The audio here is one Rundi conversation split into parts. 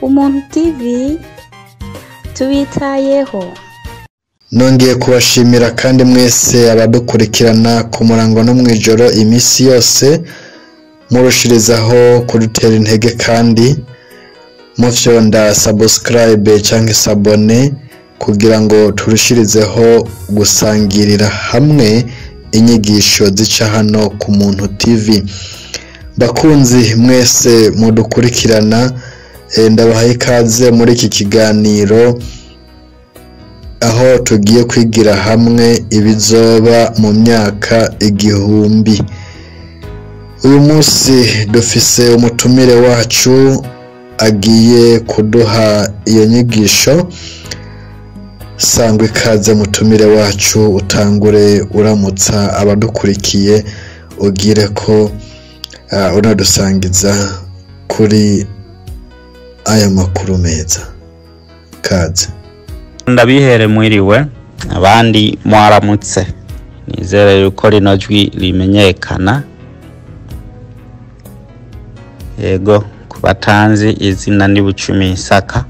Umuntu TV tubitayeho. Nongeye kubashimira kandi mwese abadukurikirana ku murango no mwijoro imisi yose, murushirizaho kudutera intege kandi mufyonda subscribe canke sabone kugira ngo turushirizeho gusangirira hamwe inyigisho zica hano ku Muntu TV. Bakunzi mwese mudukurikirana, ndabahaye ikaze muri iki kiganiro aho tugiye kwigira hamwe ibizoba mu myaka igihumbi. Uyu munsi dufise umutumire wacu agiye kuduha iyo nyigisho. Sangwe ikaze mutumire wacu, utangure uramutsa abadukurikiye, ugire ko unadusangiza kuri aya makuru meza. Kaze. Ndabihere mwiriwe, abandi mwaramutse. Nizere yuko rino jwi rimenyekana. Yego, kubatanzi izina ni Bucumi Isaka.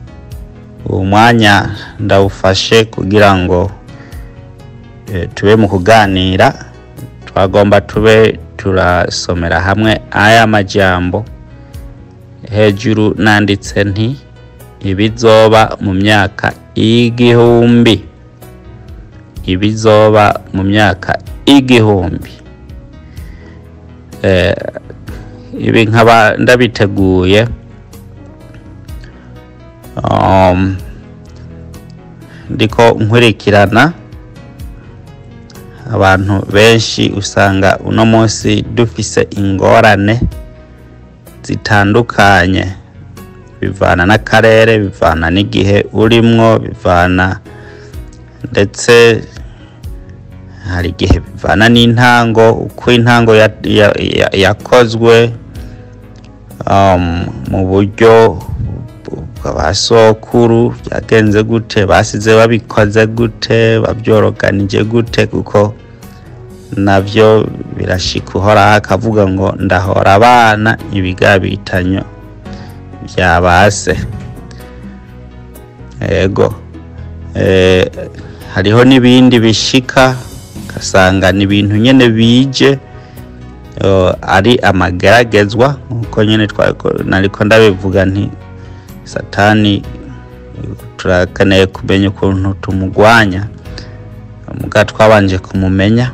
Uwo mwanya ndawufashe kugira ngo tube mu kuganira. Twagomba tube turasomera hamwe aya majambo. Hejuru nanditse nti ibizoba mu myaka igihumbi. Ibizoba mu myaka igihumbi. Ibi nkaba ndabiteguye ndiko nkurikirana abantu benshi usanga uno munsi dufise ingorane zitandukanye, bivana n'akarere, bivana n'igihe urimwo, bivana ndetse hari igihe bivana n'intango, uko intango yakozwe mu buryo bw'abasokuru byagenze gute, basize babikoze gute, babyoroganije gute, kuko navyo birashika uhora akavuga ngo ndahora abana ibigabitanyo byabase. Ego hariho nibindi bishika kasanga ni ibintu nyene bije ari amageragezwa, nkuko nyene nariko ndabivuga nti Satani turakeneye kumenya ukuntu tumugwanya, muga twabanje kumumenya,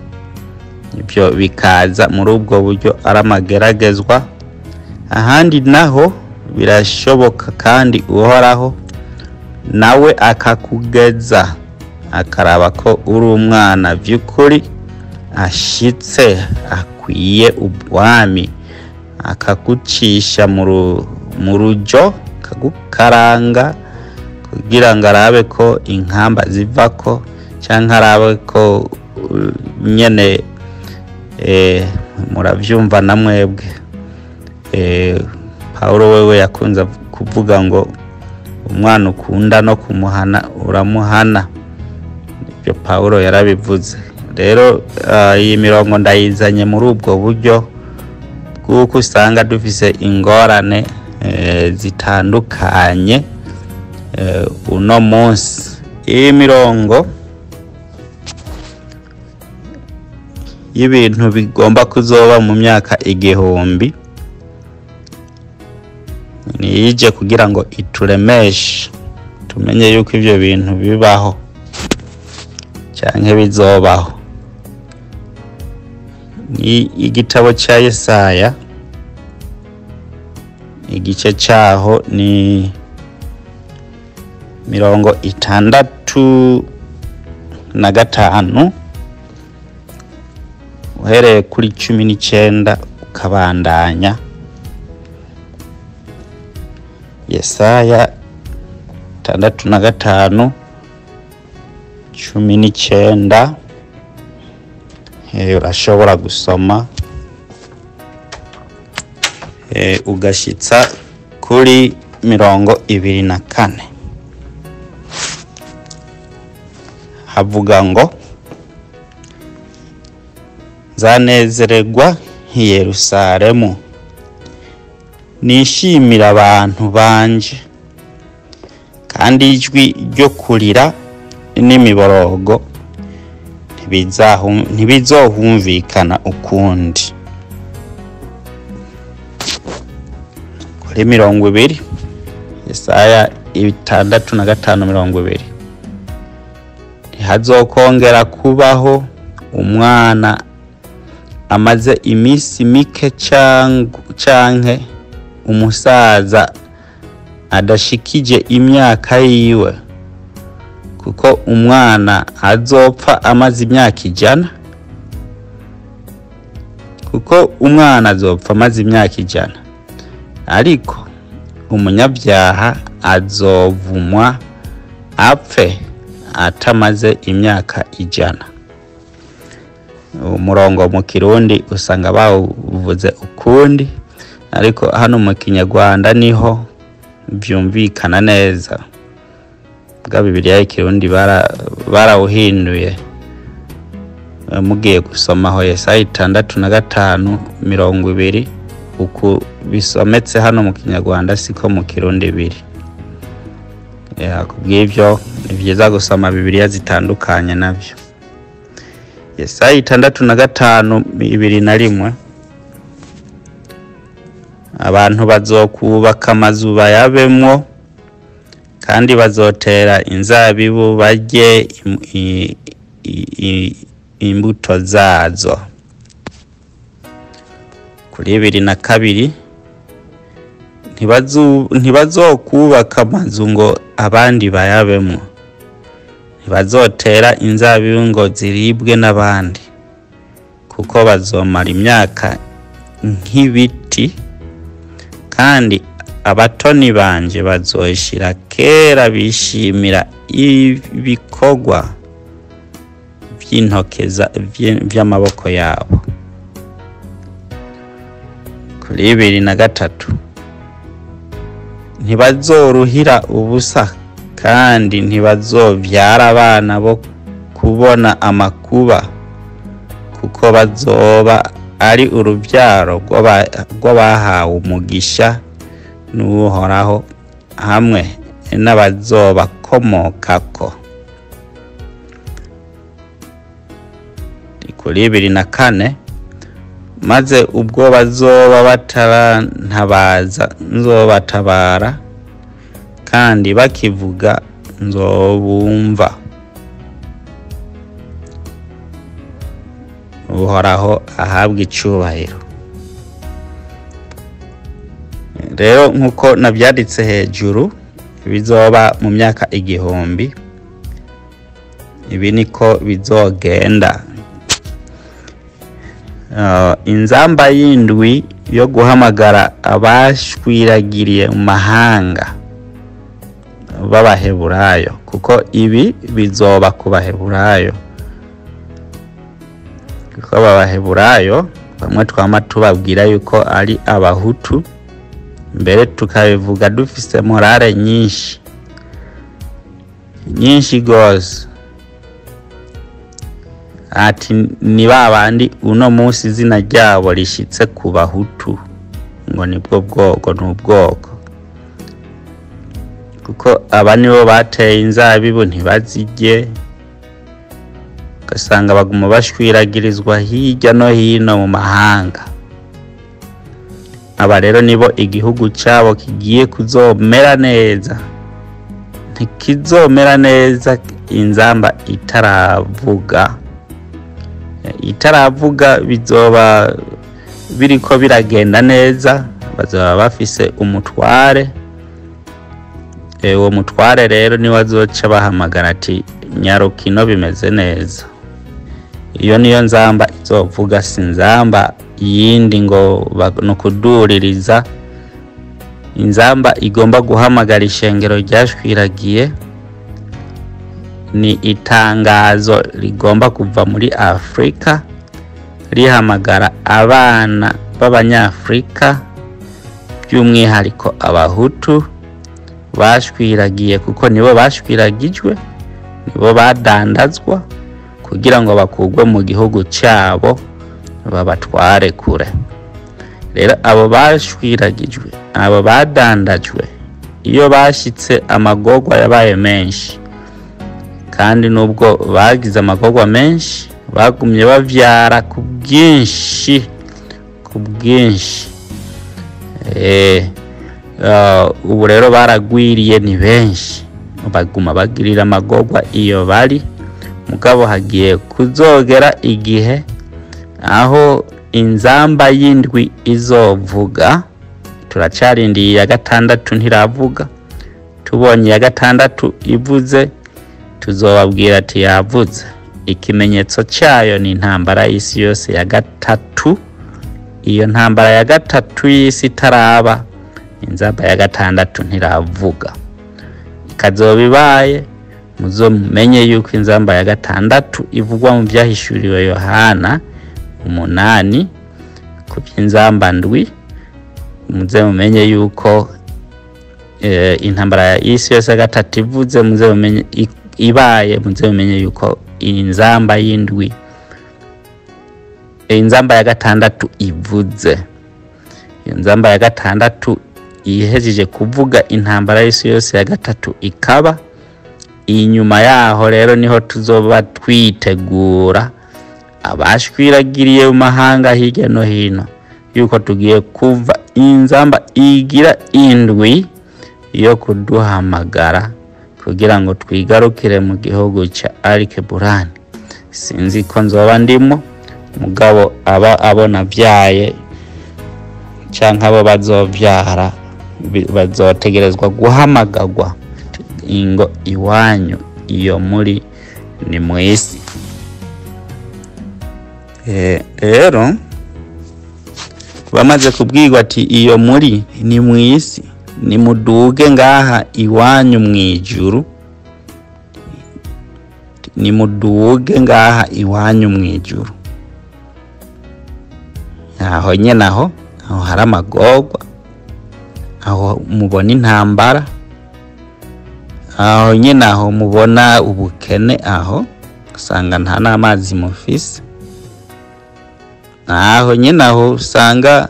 ibyo bikaza muri ubwo buryo ari amageragezwa. Ahandi naho birashoboka kandi uhoraho nawe akakugeza akaraba ko uri umwana vy'ukuri ashitse akwiye ubwami, akagucisha mu rujo, akagukaranga kugira ngo arabe ko inkamba zivako, canke arabe ko nyene muravyumva na mwebwe. Paulo wewe yakunze kuvuga ngo umwana ukunda no kumuhana uramuhana. Ibyo Paulo yarabivuze. Rero iyi mirongo ndayizanye muri ubwo buryo bw'uko usanga dufise ingorane zitandukanye uno munsi. Iyi mirongo y'ibintu bigomba kuzoba mu myaka igihumbi niyije kugira ngo ituremeshe tumenye yuko ivyo bintu bibaho canke bizobaho. Ni igitabo ca Yesaya, igice caho ni 65 uhereye kuri 19 ukabandanya. Yesaya 65 19 urashobora gusoma ugashitsa kuri 24. Havuga ngo zanezererwa nk'i Yerusalemu, nishimira abantu banje kandi ijwi ryo kurira n'imiborogo ntibizohumvikana ukundi. Kuri 20 Yesaya 6:5-20 ntihazokongera kubaho umwana amaze iminsi mike canke umusaza adashikije imyaka yiwe, kuko umwana azopfa amaze imyaka 100, ariko umunyabyaha azovumwa apfe atamaze imyaka 100. Umurongo mu Kirundi usanga bawuvuze ukundi, ariko hano mu Kinyarwanda niho byumvikana neza. Bwa Bibiliya y'Ikirundi barawuhinduye. Mugiye gusomaho Yesaya 6:5-20 uku bisometse hano mu Kinyarwanda siko mu Kirundi biri. Kubw'ibyo ni byiza gusoma Bibiliya zitandukanye nabyo. Yesaya 6:5-21 abantu bazokubaka amazu bayabemwo, kandi bazotera inzabibu barye imbuto zazo. Kuri 22 ntibazokubaka amazu ngo abandi bayabemwo, ntibazotera inzabibu ngo ziribwe n'abandi, kuko bazomara imyaka nk'ibiti, kandi abatoni banje bazoshira kera bishimira ibikorwa by'intokeza by'amaboko yabo. Kuri 23 ntibazoruhira ubusa, kandi ntibazovyara abana bo kubona amakuba, kuko bazoba ari urubyaro rw'abahawe umugisha n'Uhoraho hamwe n'abazobakomokako. Kuri 24 maze ubwo bazoba batarantabaza nzobatabara, kandi bakivuga nzobumva. Uhoraho ahabwa icubahiro. Rero nkuko nabyanditse hejuru, bizoba mu myaka 1000. Ibi niko bizogenda. Inzamba y'indwi yo guhamagara abashwiragiriye mu mahanga b'Abaheburayo, kuko ibi bizoba ku Baheburayo. Kuko Abaheburayo bamwe twama tubabwira yuko ari Abahutu, mbere tukabivuga dufise morale nyinshi gose. Ati ni babandi uno munsi izina ryabo rishitse ku Bahutu ngo nibwo n'ubwoko, kuko aba nibo bateye inzabibu ntibazirye, ugasanga baguma bashwiragirizwa hirya no hino mu mahanga. Aba rero nibo igihugu cyabo kigiye kuzomera neza. Ntikizomera neza inzamba itaravuga bizoba biriko biragenda neza. Bazoba bafise umutware, uwo mutware rero ni wazoca bahamagara ati nyarukino bimeze neza. Iyo niyo nzamba izovuga, sinzamba yindi ngo no kuduririza. Inzamba igomba guhamagara ishengero ryashwiragiye, ni itangazo rigomba kuva muri Afrika rihamagara abana b'Abanyafrika, by'umwihariko Abahutu bashwiragiye, kuko nibo bashwiragijwe, nibo badandazwa kugira ngo bakugwe mu gihugu cyabo babatware kure. Rero abo bashwiragijwe, abo badandajwe, iyo bashitse amagorwa yabaye menshi, kandi nubwo bagize amagorwa menshi bagumye bavyara ku bwinshi ubu rero baragwiriye ni benshi, baguma bagirira amagorwa iyo bari. Mugabo hagiye kuzogera igihe aho inzamba y'indwi izovuga. Turacarindiye ya gatandatu ntiravuga, tubonye ya gatandatu ivuze tuzobabwira ati yavuze. Ikimenyetso cyayo ni intambara y'isi yose ya gatatu. Iyo ntambara ya gatatu y'isi itaraba, inzamba ya gatandatu ntiravuga. Ikazoba ibaye, muzomenye yuko inzamba ya gatandatu ivugwa mu byahishuriwe Yohana 8 ku by'inzamba ndwi. Muze mumenye yuko intambara ya isi yose ya gatatu ivuze, muze mumenye ibaye, muze mumenye yuko inzamba y'indwi, inzamba ya gatandatu ivuze. Iyo nzamba ya gatandatu ihejeje kuvuga, intambara y'isi yose ya gatatu ikaba. Inyuma yaho rero niho tuzoba twitegura abashwiragiriye mu mahanga hirya no hino yuko tugiye kuva inzamba igira indwi yo kuduhamagara kugira ngo twigarukire mu gihugu cya Alkeburani. Sinzi ko nzoba ndimo, mugabo abona vyaye canke abo bazovyara bazotegerezwa guhamagagwa ingo iwanyu iyo muri ni mwisi. Rero bamaze kubwirwa ati iyo muri ni mwisi, ni muduge ngaha iwanyu mwijuru, ni muduge ngaha iwanyu mwijuru. Aho nyene aho hari amagorwa, aho mubona intambara, aho nyene aho mubona ubukene, aho usanga nta n'amazi mufise, aho nyene aho usanga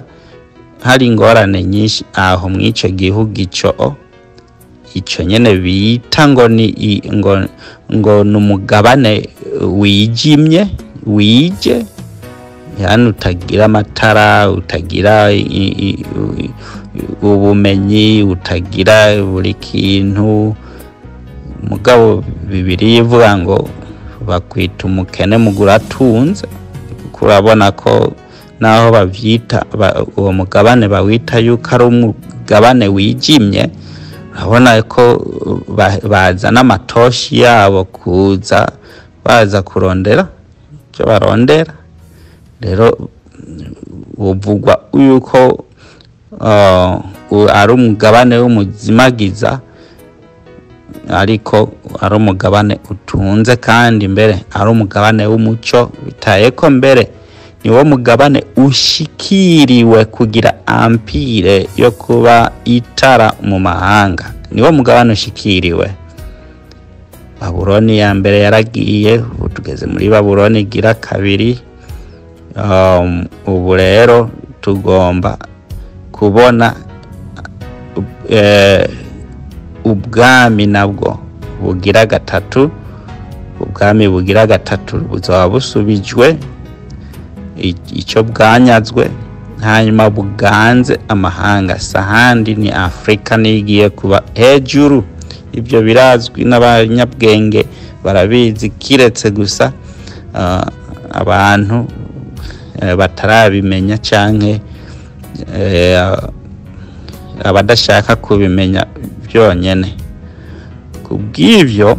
hari ingorane nyinshi, aho mwico gihugu ico nyene bita ngo ni numugabane wijimye wije, yani utagira amatara, utagira ubumenyi, utagira buri kintu. Mugabo Bibiliya ivuga ngo bakwita umukene muguratunze. Kurabona ko naho bavyita uwo mugabane bawita yuko ari umugabane wijimye, urabona ko bazana amatoshi yabo kuza baza kurondera icyo barondera. Rero uvugwa yuko ari umugabane w'umuzimagiza, ariko ari umugabane utunze, kandi mbere ari umugabane w'umuco, bitaye ko mbere niwo mugabane ushikiriwe kugira empire yo kuba itara mu mahanga. Niwo mugabane ushikiriwe. Babuloni ya mbere yaragiye, tugeze muri Babuloni igira kabiri. Ubu rero tugomba kubona ubwami nabwo bugira gatatu. Ubwami bugira gatatu buzoba busubijwe icyo bwanyazwe, hanyuma buganze amahanga. Sahandi ni Afrika nigiye kuba hejuru. Ibyo birazwi n'abanyabwenge barabizi, kiretse gusa abantu batarabimenya canke abadashaka kubimenya byonyene. Kubw'ivyo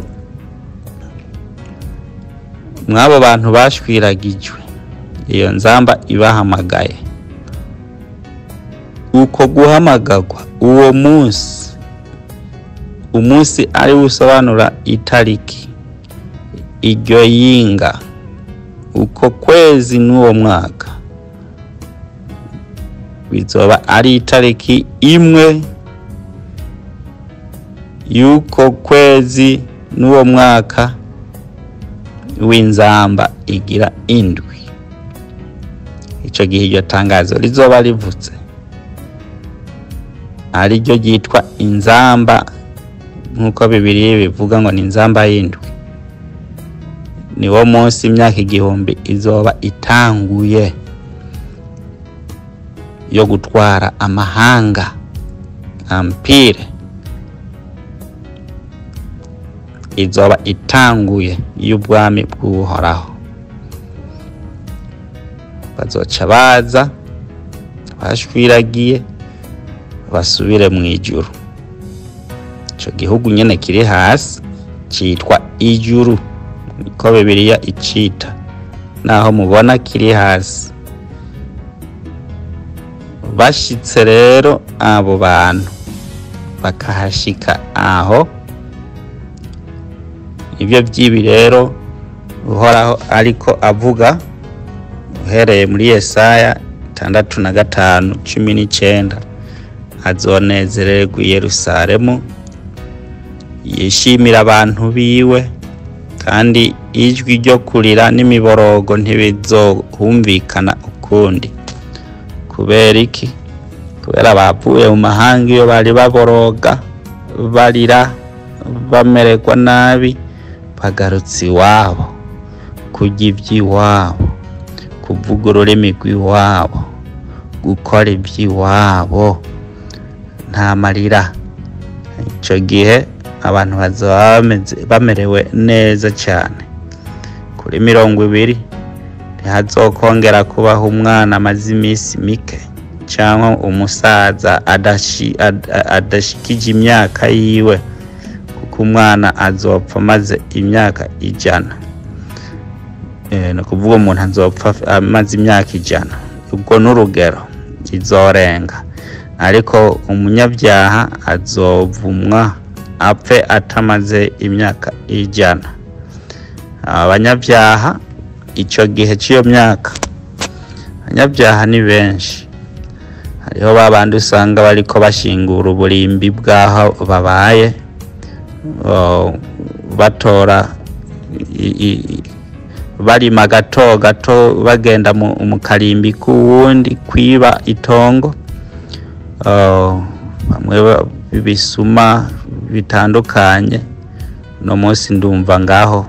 mwabo bantu bashwiragijwe, iyo nzamba ibahamagaye. Uko guhamagagwa uwo umunsi ari usobanura itariki, iryo yinga, uko kwezi n'uwo mwaka bizoba ari itariki imwe yuko kwezi n'uwo mwaka w'inzamba igira indwi. Ico gihe iryo tangazo rizoba rivutse. ari ryo ryitwa inzamba, nk'uko birire bivuga ngo ni inzamba y'indwi. Niwo munsi imyaka igihumbi izoba itanguye yo gutwara amahanga, empire izoba itanguye y'ubwami bw'uhoraho. Bazoca baza bashwiragiye basubire mu ijuru. Ico gihugu nyene kiri hasi citwa ijuru, niko Bibiliya icita, naho mubona kiri hasi. Bashitse rero abo bantu bakahashika aho, ibyo byibi rero uhoraho ariko avuga uhereye muri Yesaya 6:5-19, azonezererwa i Yerusalemu, yishimira abantu biwe, kandi ijwi ryo kurira n'imiborogo ntibizohumvikana ukundi. Kubera iki? Kubera bavuye mu mahanga iyo bari baboroga, barira, bamererwa nabi, bagarutse iwabo, kurya iby'iwabo, kuvuga ururimi rw'iwabo, gukora iby'iwabo, nta marira. Ico gihe abantu bazoba bamerewe neza cyane. Kuri 20 ntihazokongera kubaho umwana amaze iminsi mike, cyangwa umusaza adashikije imyaka yiwe, kuko umwana azopfa amaze imyaka 100. No kuvuga umuntu azopfa amaze imyaka 100, ubwo n'urugero kizorenga. Ariko umunyabyaha azovumwa apfe atamaze imyaka 100. Abanyabyaha ico gihe cy'iyo myaka, abanyabyaha ni benshi. Hariho babandi usanga bariko bashingura uburimbi bwaho babaye, batora barima gato gato, bagenda mu karimbi k'uwundi kwiba itongo. Bamwe bibisuma bitandukanye. No munsi ndumva ngaho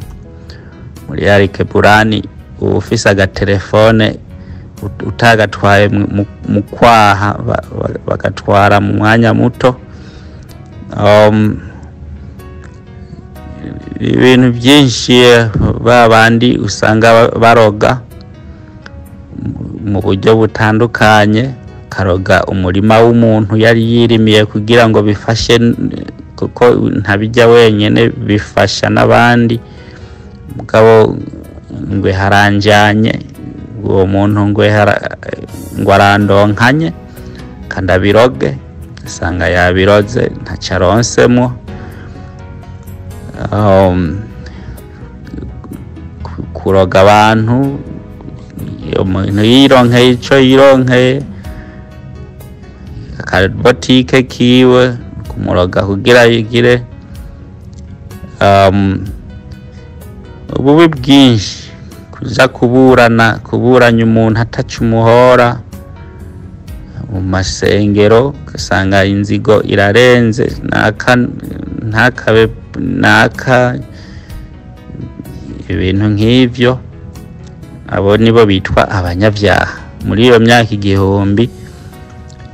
muri Arike Burani ufise agatelefone utagatwaye mu kwaha bagatwara mu mwanya muto. Ibintu byinshi babandi usanga baroga mu buryo butandukanye, karoga umurima w'umuntu yari yirimiye kugira ngo bifashe, kuko ntabijya wenyene, bifasha n'abandi. Mugabo ngwe haranjanye, uwo muntu ngo arandonkanye kandi abiroge, asanga yabiroze ntacaronsemo. Kuroga abantu, iyo muntu yironkeye ico yironkeye, akabotike kiwe kumuroga kugira yigire. Ububi bwinshi, kuja kuburanya umuntu ataca umuhora mu masengero, ugasanga inzigo irarenze, ntakabe naka, ibintu nk'ivyo. Abo nibo bitwa abanyabyaha. Muri iyo myaka igihumbi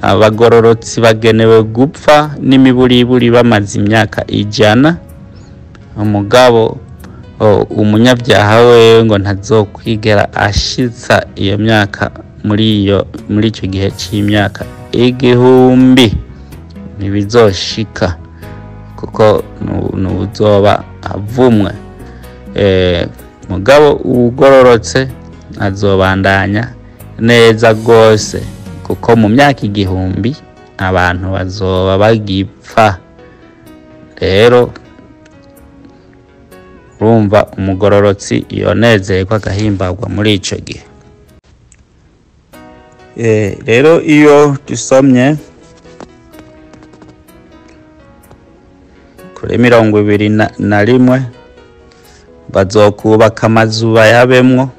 abagororotsi bagenewe gupfa n'imiburiburi bamaze imyaka 100. Umugabo umunyabyaha wewe ngo ntazokwigera ashitsa iyo myaka muri ico gihe c'imyaka igihumbi, ntibizoshika, kuko nuzoba avumwe. Mugabo ugororotse azobandanya neza gose, kuko mu myaka igihumbi abantu bazoba bagipfa. Rero urumva umugororotsi yonezerwa agahimbagwa muri ico gihe. Rero iyo dusomye kuri 21, bazokubaka amazu bayabemwo,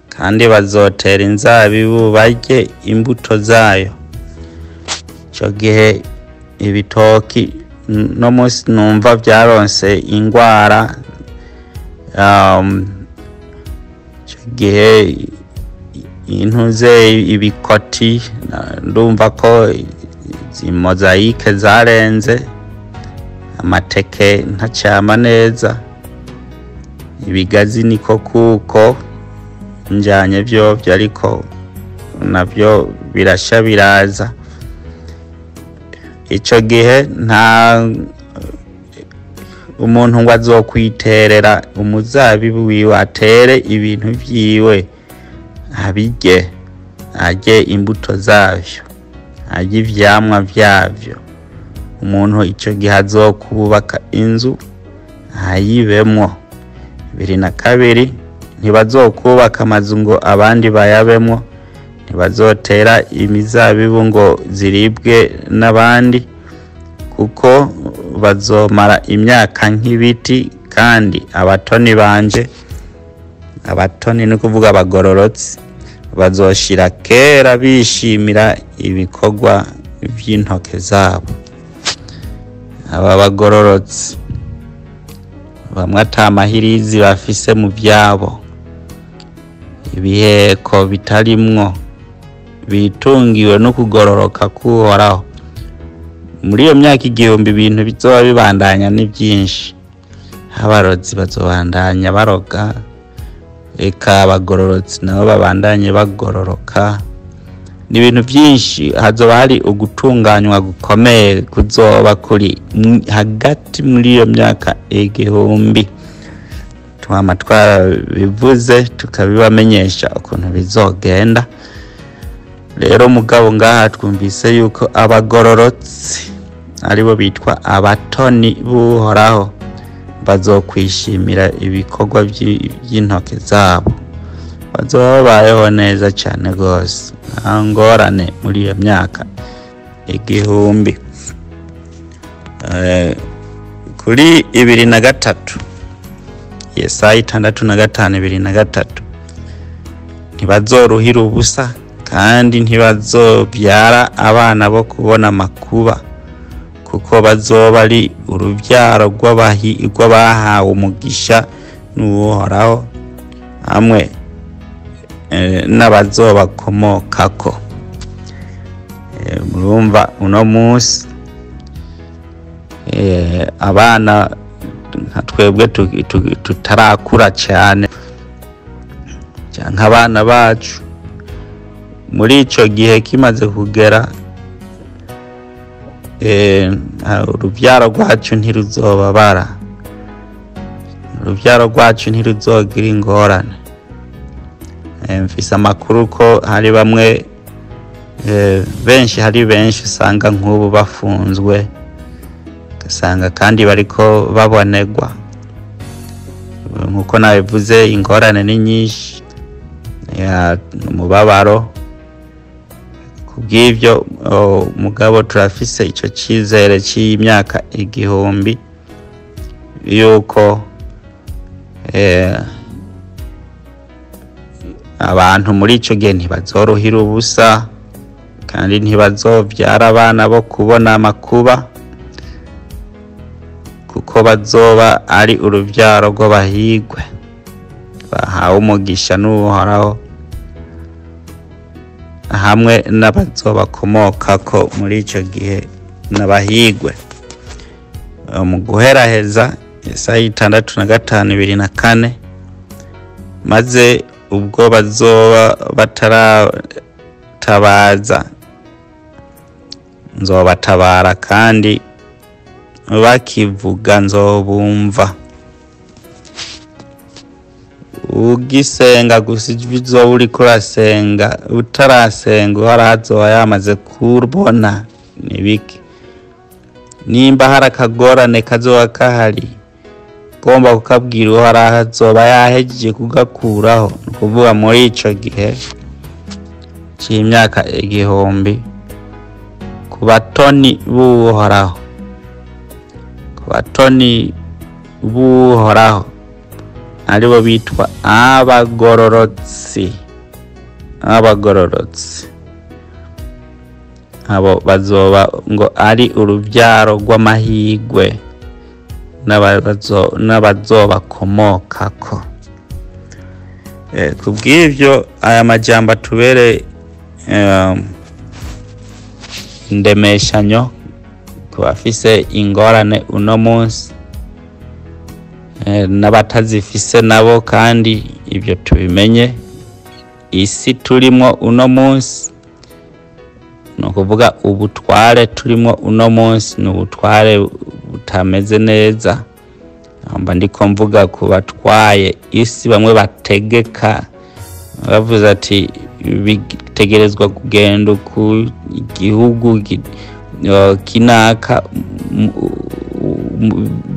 kandi bazotera inzabibu barye imbuto zayo. Ico gihe ibitoki no munsi numva byaronse ingwara gihe intuze ibikoti ndumva ko zimozayike zarenze amateke ntacama neza ibigazi niko kuko njanye byo ariko nabyo birasha biraza ico gihe nta umuntu ngo azokwiterera umuzabibu wiwe atere ibintu vyiwe abirye arye imbuto zavyo arye ivyamwa vyavyo umuntu ico gihe azokubaka inzu ayibemwo 2022 ntibazokubaka amazu ngo abandi bayabemwo ntibazotera imizabibu ngo ziribwe n'abandi kuko bazomara imyaka nk'ibiti kandi abatoni banje abatoni ni kuvuga abagororotsi bazoshira kera bishimira ibikorwa vy'intoke zabo aba bagororotsi bamwe atamahirizi bafise mu vyabo ibiheko bitarimwo bitungiwe no kugororoka kuhoraho muri iyo myaka igihumbi ibintu bizoba bibandanya ni byinshi abarozi bazobandanya baroga eka abagororotsi nabo babandanye bagororoka ni ibintu byinshi hazoba hari ugutunganywa gukomeye kuzoba kuri hagati muri iyo myaka igihumbi twama twabivuze tukabibamenyesha ukuntu bizogenda rero mugabo ngaha twumvise yuko abagororotsi aribo bitwa abatoni buhoraho bazokwishimira ibikorwa by'intoke zabo bazoba bayeho neza cyane gose nta ngorane muri iyo myaka igihumbi kuri 2003 Yesaya 6:5 ntibazoruhira ubusa kandi ntibazobyara abana bo kubona makuba kuko bazoba ari urubyaro rw'abahawe umugisha n'uhoraho hamwe n'abazobakomokako murumva uno munsi abana nka twebwe tutarakura cyane cyangwa abana bacu muri ico gihe kimaze kugera urubyaro rwacu ntiruzobabara urubyaro rwacu ntiruzogira ingorane mfise amakuru ko hari bamwe benshi usanga nk'ubu bafunzwe gasanga kandi bariko babonerwa nkuko nabivuze ingorane ni nyinshi umubabaro kubw'ivyo mugabo turafise ico cizere c'imyaka igihumbi yuko abantu muri ico gihe ntibazorohira ubusa kandi ntibazovyara abana bo kubona amakuba kuko bazoba ari uruvyaro rw'abahigwe bahawe umugisha n'uhoraho hamwe n'abazobakomokako muri ico gihe n'abahigwe mu guheraheza Yesaya 6:5-4 maze ubwo bazoba bataratabaza nzobatabara kandi bakivuga nzobumva ugisenga gusa bizoba uriko urasenga utarasenga harazoba yamaze kubona nibiki nimba hari akagorane kazoba kahari gomba kukabwira uharazoba yahejeje kugakuraho kuvuga muri ico gihe c'imyaka igihumbi ku batoni buhoraho batoni buhoraho aribo bitwa abagororotsi abo bazoba ngo ari urubyaro rw'amahigwe n'abazobakomokako. Kubw'ivyo aya majambo atubere indemeshanyo ku bafise ingorane uno munsi n'abatazifise nabo, kandi ibyo tubimenye. Isi turimo uno munsi, no kuvuga ubutware turimo uno munsi ni ubutware butameze neza. Amba ndiko mvuga ku batwaye isi, bamwe bategeka bavuze ati bitegerezwa kugenda ku igihugu kinaka,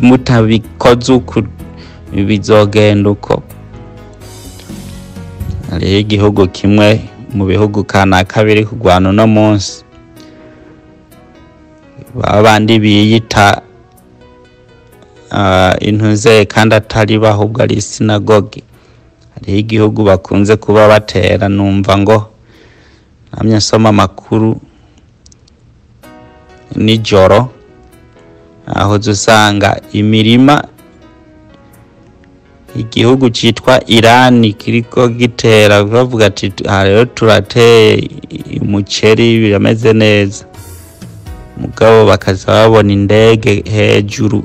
mutabikoze uko bizogenda uko. Hariho igihugu kimwe mu bihugu kanaka biri kurwana uno munsi, babandi biyita intuze kandi atari bahubwo ari sinagogi. Hariho igihugu bakunze kuba batera, numva ngo namye nsoma amakuru nijoro, aho usanga imirima igihugu citwa Irani kiriko gitera, bavuga ati rero turateye umuceri birameze neza, mugabo bakaza babona indege hejuru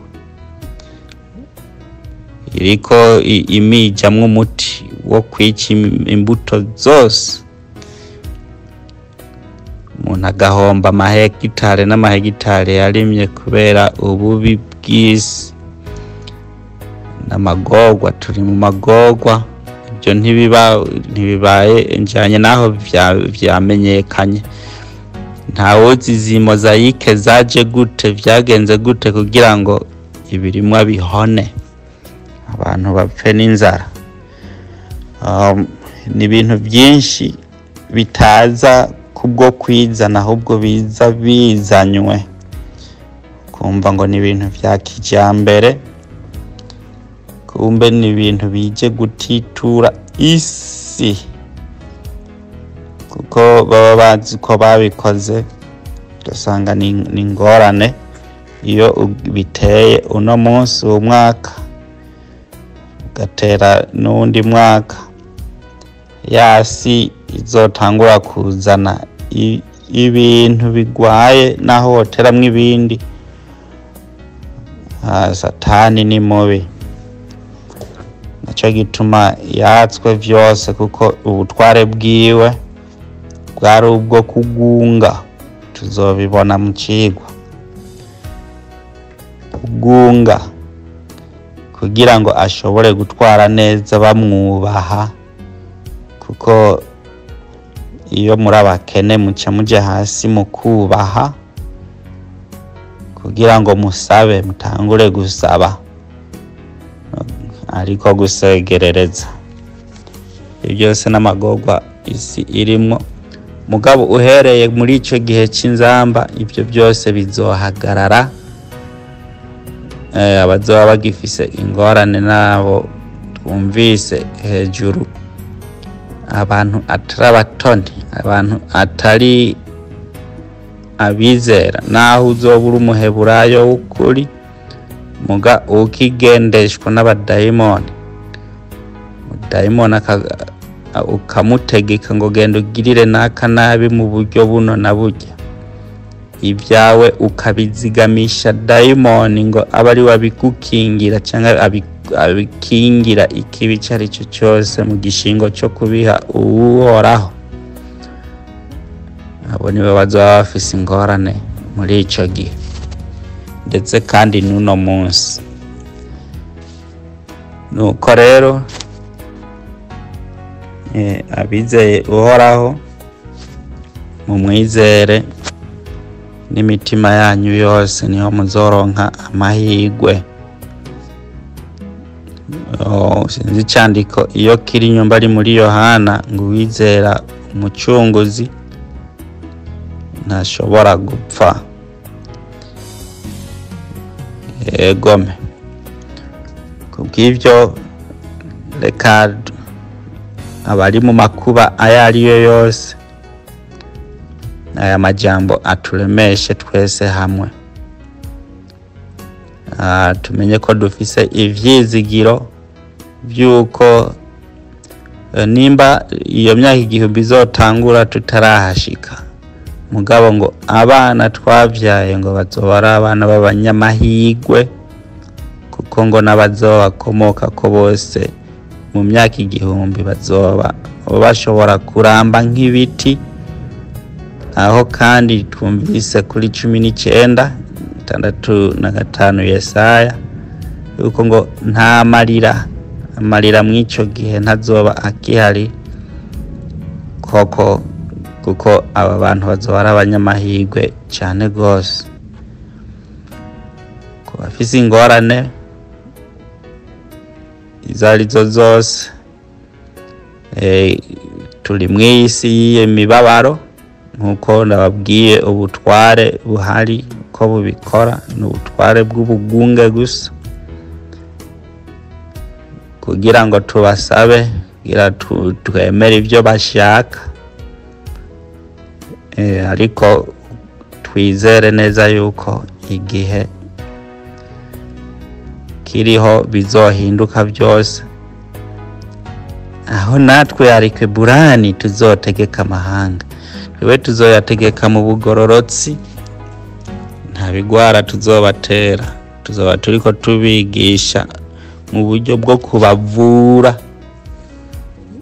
iriko imijamwo umuti wo kwica imbuto zose. Umuntu agahomba amahegitare n'amahegitare yarimye kubera ububi bw'isi n'amagorwa. Turi mu magorwa, ibyo ntibibaye njanye naho vyamenyekanye. Ntawuzi izi mozayike zaje gute, vyagenze gute kugira ngo ibirimwa bihone, abantu bapfe n'inzara. Ni ibintu byinshi bitaza kubwo kwizana, ahubwo biza bizanywe. Kumva ngo ni ibintu vya kijambere, kumbe ni ibintu bije gutitura isi, kuko baba bazi ko babikoze. Dusanga ni ingorane iyo biteye uno munsi, uwo mwaka gatera n'undi mwaka, yasi izotangura kuzana ibintu bigwaye, naho woteramwo ibindi. Satani ni mubi, naco gituma yatswe vyose, kuko ubutware bwiwe bwari ubwo kugunga. Tuzobibona mu cigwa, kugunga kugira ngo ashobore gutwara neza bamwubaha, kuko iyo muri abakene muca muje hasi mu kubaha, kugira ngo musabe, mutangure gusaba ariko gusegerereza. Ibyo byose n'amagorwa isi irimwo, mugabo uhereye muri ico gihe c'inzamba ibyo byose bizohagarara. Abazoba bagifise ingorane nabo twumvise hejuru, abantu atari abatoni, abantu atari abizera, naho uzobura umuheburayo w'ukuri, muga ukigendeshwa n'abadayimoni, dayimoni ukamutegeka ngo genda ugirire naka nabi mu buryo buno na burya, ibyawe ukabizigamisha dayimoni ngo abari wabigukingira cyangwa abikingira ikibi cyari cyo cyose mu gishingo cyo kubiha uhoraho. Abo nibo bazoba bafise ingorane muri ico gihe, ndetse kandi n'uno munsi. Nuko rero abizeye uhoraho mumwizere n'imitima yanyu yose, niho muzoronka amahigwe. Sinzi icandiko iyo kiri inyumba ari muri Yohana ngo uwizera umucunguzi ntashobora gupfa. Egome, kubw'ivyo reka abari mu makuba ayo ariyo yose aya majambo aturemeshe twese hamwe. Tumenye ko dufise ivyizigiro vyuko nimba iyo myaka igihumbi izotangura tutarahashika, mugabo ngo abana twavyaye ngo bazoba ari abana b'abanyamahigwe, kuko ngo n'abazobakomoka ko bose mu myaka igihumbi bazoba bashobora kuramba nk'ibiti. Aho kandi twumvise kuri 19:6 Yesaya yuko ngo nta amarira mw'ico gihe ntazoba akihari, kuko aba bantu bazoba ari abanyamahirwe cyane gose. Ku bafise ingorane izarizo zose, turi mw'isi y'imibabaro, nkuko ndababwiye ubutware buhari ko bubikora n'ubutware bw'ubugunge gusa, kugira ngo tubasabe kugira twemere ivyo bashaka, ariko twizere neza yuko igihe kiriho bizohinduka byose, aho natwe ariko burani tuzotegeka amahanga, twe tuzoyategeka mu bugororotsi, nta bigwara tuzobatera, tuzoba turiko tubigisha mu buryo bwo kubavura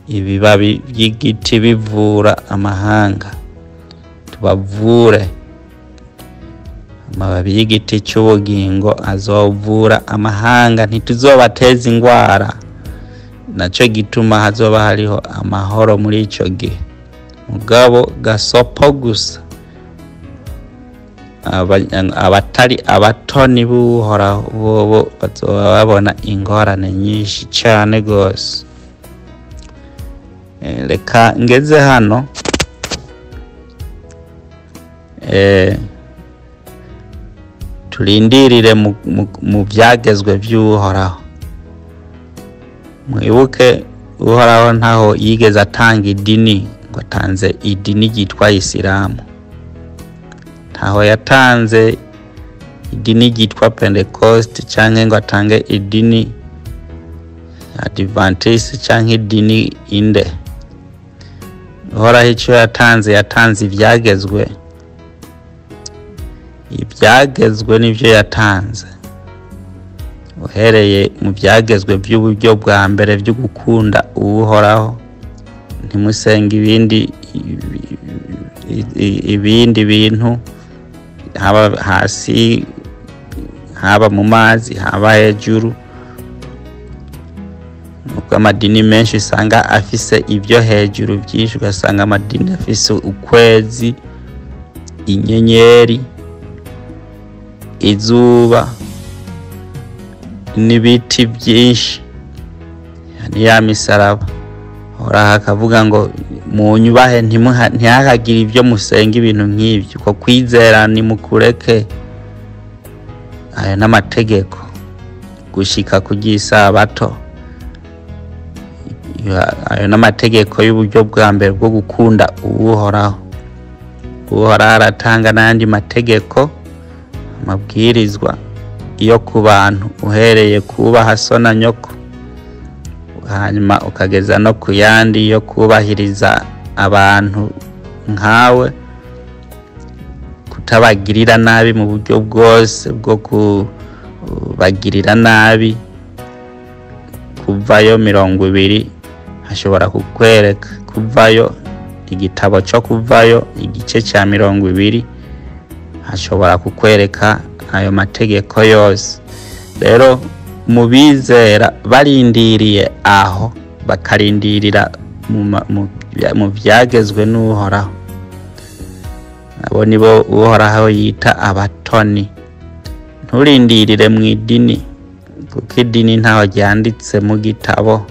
ibibabi by'igiti bivura amahanga, tubavure amababi y'igiti cy'ubugingo azovura amahanga, ntituzobateza ingwara. Naco gituma hazoba hariho amahoro muri ico gihe, mugabo gasopo gusa abatari abatoni buhoraho bobo bazoba babona ingorane nyinshi cyane gose. Reka ngeze hano turindirire mu byagezwe by'uhoraho. Mwibuke uhoraho ntaho yigeze atanga idini, ngo atanze idini ryitwa Isilamu, ntaho yatanze idini ryitwa Pentecost, canke ngo atange idini Adventist canke idini inde. Uhoraho icyo yatanze ibyagezwe. Ibyagezwe nivyo yatanze, uhereye mu byagezwe by'uburyo bwa mbere byo gukunda uhoraho, ntimusenga ibindi bintu, haba hasi, haba mu mazi, haba hejuru. Nubwo amadini menshi usanga afise ibyo hejuru byinshi, ugasanga amadini afise ukwezi, inyenyeri, izuba n'ibiti byinshi, yani ya misaraba. Ora akavuga ngo mu nyubahe ntihakagire ibyo musenga ibintu nk'ibyo, ko kwizera ni mukureke aya n'amategeko gushika kugisabato. Ayo n'amategeko y'uburyo bwa mbere bwo gukunda uhoraho. Uhoraho aratanga n'andi mategeko, amabwirizwa iyo ku bantu, uhereye kubaha so na nyoko, hanyuma ukageza no ku yandi yo kubahiriza abantu nkawe, kutabagirira nabi mu buryo bwose bwo kubagirira nabi. Kuvayo 20 hashobora kukwereka, kuvayo igitabo cyo kuvayo igice cya 20 hashobora kukwereka ayo mategeko yose. Rero mubizera barindiriye aho, bakarindirira mu byagezwe n'uhoraho, abo nibo uhoraho yita abatoni. Nturindirire mu idini, kuko idini ntaho ryanditse mu gitabo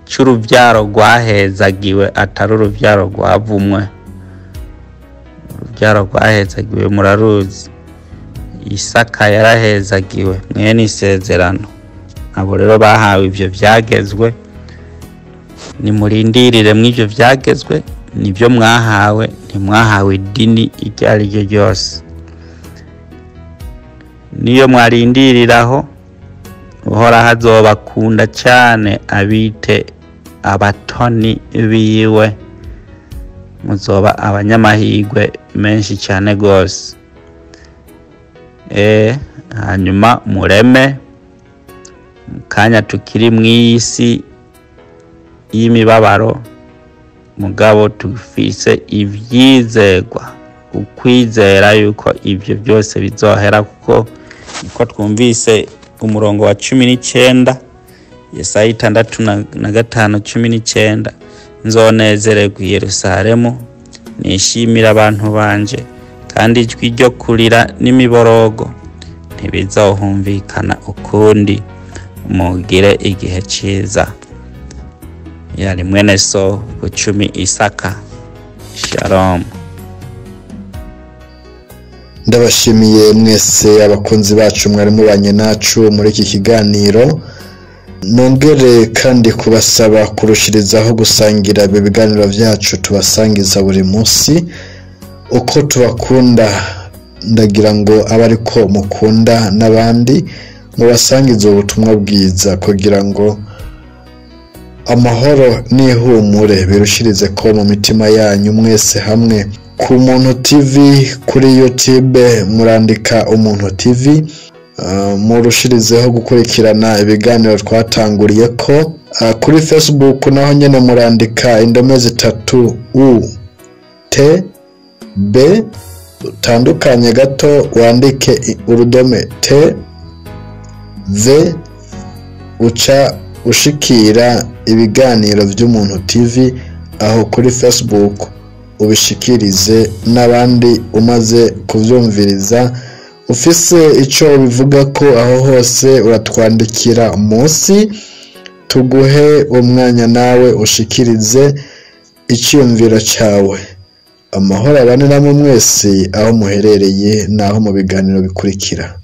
cy'urubyaro rwahezagiwe atari urubyaro rwavumwe. Urubyaro rwahezagiwe muraruzi, Isaka yarahezagiwe mwene isezerano. Abo rero bahawe ivyo vyagezwe, nimurindirire mw'ivyo vyagezwe nibyo mwahawe, ntimwahawe idini iryo ari ryo ryose. Niyo mwarindiriraho uhoraho azobakunda cyane abite abatoni biwe, muzoba abanyamahirwe menshi cyane gose. Hanyuma mureme mukanya tukiri mw'isi y'imibabaro, mugabo tufise ivyizerwa, ukwizera yuko ivyo byose bizohera, kuko niko twumvise umurongo wa 19, Yesaya 6:5-19, nzonezererwa i Yerusalemu, nishimira abantu banje, kandi ijwi ryo kurira n'imiborogo ntibizohumvikana ukundi, mugire igihe ciza. Yari mwene so ku 10 Isaka. Shalom. Ndabashimiye mwese abakunzi bacu mwari mubanye nacu muri iki kiganiro. Nongere kandi kubasaba kurushirizaho gusangira ibi biganiro byacu tubasangiza buri munsi. Uko tubakunda ndagira ngo abariko mukunda n'abandi mubasangize ubutumwa bwiza, kugira ngo amahoro n'ihumure birushirize ko mu mitima yanyu mwese hamwe. Ku Muntu TV kuri YouTube murandika Umuntu TV, murushirizeho gukurikirana ibiganiro twatanguriye ko. Kuri Facebook naho nyene murandika indome 3 U-T-B, utandukanye gato wandike urudome T V, uca ushikira ibiganiro by'Umuntu TV aho kuri Facebook, ubishikirize n'abandi umaze kuvyumviriza. Ufise ico bivuga ko aho hose uratwandikira munsi, tuguhe umwanya nawe ushikirize icyumviro cyawe. Amahoro abane namwe mwese aho muherereye naho mu biganiro bikurikira.